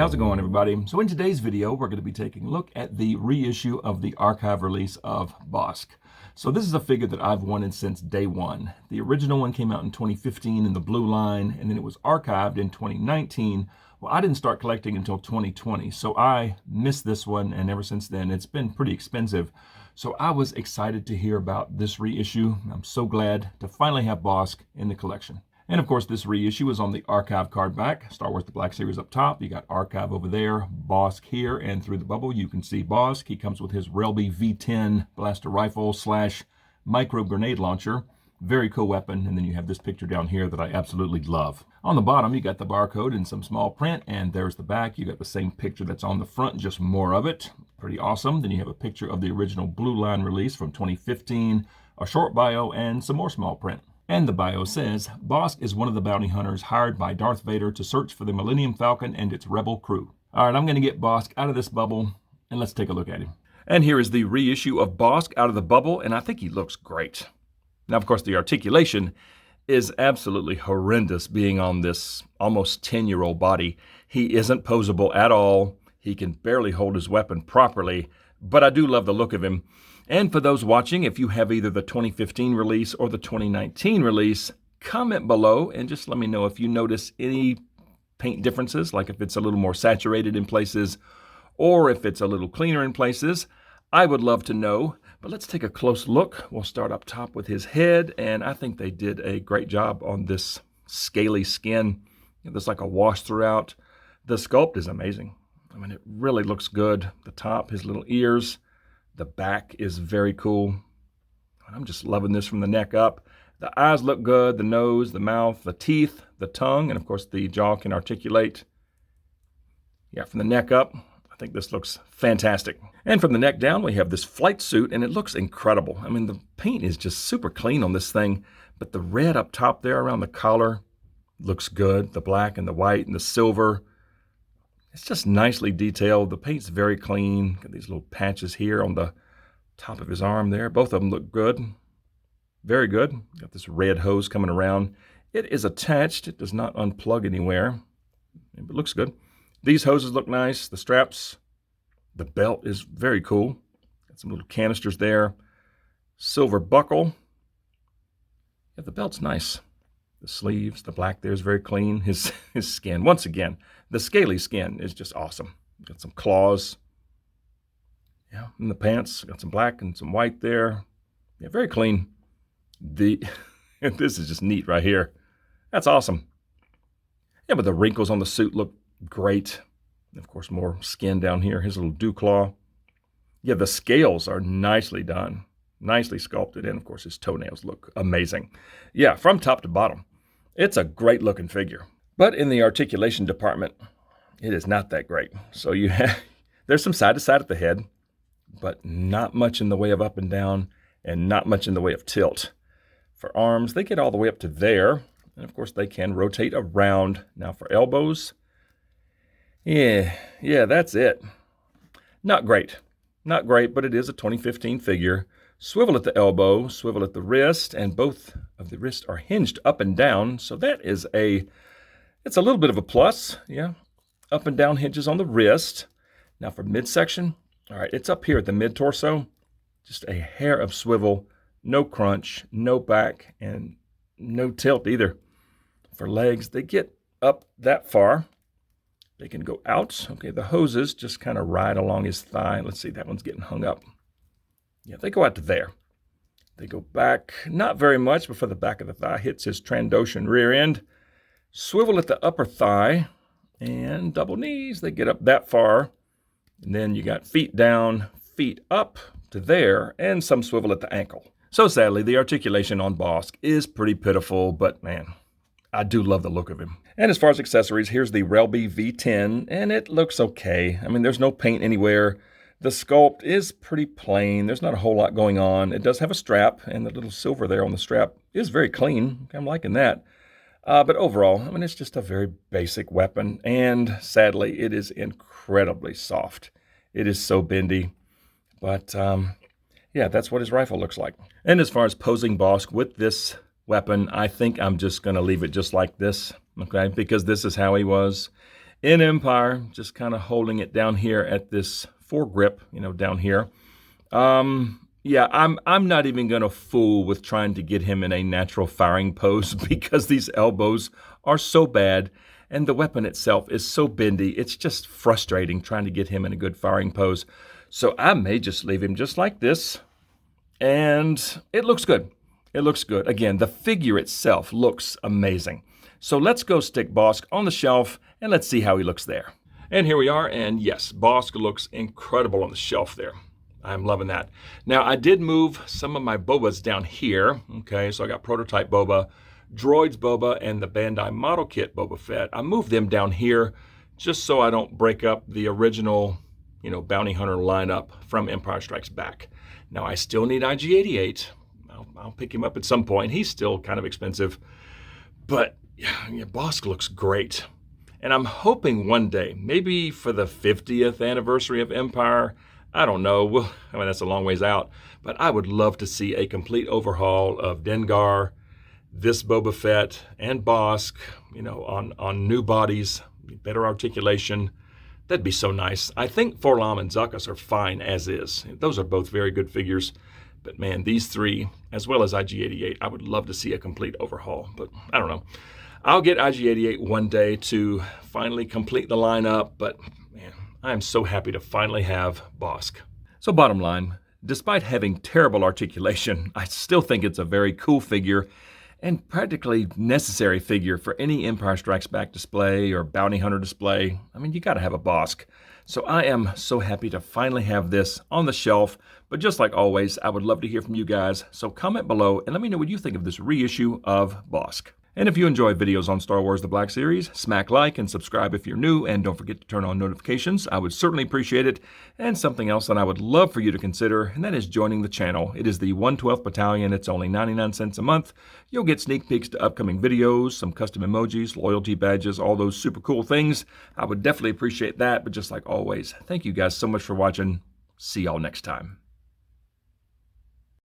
How's it going, everybody? So in today's video, we're going to be taking a look at the reissue of the archive release of Bossk. So this is a figure that I've wanted since day one. The original one came out in 2015 in the blue line, and then it was archived in 2019. Well, I didn't start collecting until 2020, so I missed this one, and ever since then, it's been pretty expensive. So I was excited to hear about this reissue. I'm so glad to finally have Bossk in the collection. And of course, this reissue is on the archive card back. Star Wars The Black Series up top. You got archive over there, Bossk here, and through the bubble, you can see Bossk. He comes with his Relby V10 blaster rifle / micro grenade launcher. Very cool weapon. And then you have this picture down here that I absolutely love. On the bottom, you got the barcode in some small print, and there's the back. You got the same picture that's on the front, just more of it. Pretty awesome. Then you have a picture of the original blue line release from 2015, a short bio, and some more small print. And the bio says, Bossk is one of the bounty hunters hired by Darth Vader to search for the Millennium Falcon and its rebel crew. All right, I'm going to get Bossk out of this bubble, and let's take a look at him. And here is the reissue of Bossk out of the bubble, and I think he looks great. Now, of course, the articulation is absolutely horrendous being on this almost 10-year-old body. He isn't posable at all. He can barely hold his weapon properly, but I do love the look of him. And for those watching, if you have either the 2015 release or the 2019 release, comment below and just let me know if you notice any paint differences, like if it's a little more saturated in places or if it's a little cleaner in places. I would love to know, but let's take a close look. We'll start up top with his head, and I think they did a great job on this scaly skin. There's like a wash throughout. The sculpt is amazing. I mean, it really looks good. The top, his little ears. The back is very cool. I'm just loving this from the neck up. The eyes look good, the nose, the mouth, the teeth, the tongue, and of course the jaw can articulate. Yeah, from the neck up, I think this looks fantastic. And from the neck down, we have this flight suit, and it looks incredible. I mean, the paint is just super clean on this thing, but the red up top there around the collar looks good. The black and the white and the silver. It's just nicely detailed. The paint's very clean. Got these little patches here on the top of his arm there. Both of them look good. Very good. Got this red hose coming around. It is attached. It does not unplug anywhere. It looks good. These hoses look nice. The straps, the belt is very cool. Got some little canisters there. Silver buckle. Yeah, the belt's nice. The sleeves, the black there is very clean. His skin, once again, the scaly skin is just awesome. Got some claws. Yeah, in the pants, got some black and some white there. Yeah, very clean. This is just neat right here. That's awesome. Yeah, but the wrinkles on the suit look great. And of course, more skin down here. His little dew claw. Yeah, the scales are nicely done. Nicely sculpted, and of course his toenails look amazing. Yeah, from top to bottom, it's a great looking figure. But in the articulation department, it is not that great. So you have, there's some side to side at the head, but not much in the way of up and down, and not much in the way of tilt. For arms, they get all the way up to there, and of course they can rotate around. Now for elbows, yeah, that's it. Not great, but it is a 2015 figure. Swivel at the elbow, swivel at the wrist, and both of the wrists are hinged up and down. So that is it's a little bit of a plus. Yeah, up and down hinges on the wrist. Now for midsection, all right, it's up here at the mid-torso. Just a hair of swivel, no crunch, no back, and no tilt either. For legs, they get up that far. They can go out. Okay, the hoses just kind of ride along his thigh. Let's see, that one's getting hung up. Yeah, they go out to there. They go back, not very much before the back of the thigh hits his Trandoshan rear end. Swivel at the upper thigh and double knees. They get up that far. And then you got feet down, feet up to there, and some swivel at the ankle. So sadly, the articulation on Bossk is pretty pitiful, but man, I do love the look of him. And as far as accessories, here's the Relby V10, and it looks okay. I mean, there's no paint anywhere. The sculpt is pretty plain. There's not a whole lot going on. It does have a strap, and the little silver there on the strap is very clean. I'm liking that. But overall, I mean, it's just a very basic weapon, and sadly, it is incredibly soft. It is so bendy, but yeah, that's what his rifle looks like. And as far as posing Bossk with this weapon, I think I'm just going to leave it just like this, okay, because this is how he was. in Empire, just kind of holding it down here at this foregrip, down here. Yeah, I'm not even going to fool with trying to get him in a natural firing pose because these elbows are so bad and the weapon itself is so bendy. It's just frustrating trying to get him in a good firing pose. So I may just leave him just like this, and it looks good. It looks good. Again, the figure itself looks amazing. So let's go stick Bossk on the shelf and let's see how he looks there. And here we are, and yes, Bossk looks incredible on the shelf there. I'm loving that. Now, I did move some of my Bobas down here. Okay, so I got Prototype Boba, Droids Boba, and the Bandai Model Kit Boba Fett. I moved them down here just so I don't break up the original, Bounty Hunter lineup from Empire Strikes Back. Now, I still need IG-88. I'll pick him up at some point. He's still kind of expensive. But yeah, Bossk looks great. And I'm hoping one day, maybe for the 50th anniversary of Empire, I don't know, that's a long ways out, but I would love to see a complete overhaul of Dengar, this Boba Fett, and Bossk, on new bodies, better articulation. That'd be so nice. I think Forlam and Zuckuss are fine as is. Those are both very good figures. But man, these three, as well as IG-88, I would love to see a complete overhaul. But I don't know. I'll get IG-88 one day to finally complete the lineup, but man, I am so happy to finally have Bossk. So bottom line, despite having terrible articulation, I still think it's a very cool figure and practically necessary figure for any Empire Strikes Back display or Bounty Hunter display. I mean, you got to have a Bossk. So I am so happy to finally have this on the shelf. But just like always, I would love to hear from you guys. So comment below and let me know what you think of this reissue of Bossk. And if you enjoy videos on Star Wars The Black Series, smack like and subscribe if you're new, and don't forget to turn on notifications. I would certainly appreciate it. And something else that I would love for you to consider, and that is joining the channel. It is the 112th Battalion. It's only 99 cents a month. You'll get sneak peeks to upcoming videos, some custom emojis, loyalty badges, all those super cool things. I would definitely appreciate that. But just like always, thank you guys so much for watching. See y'all next time.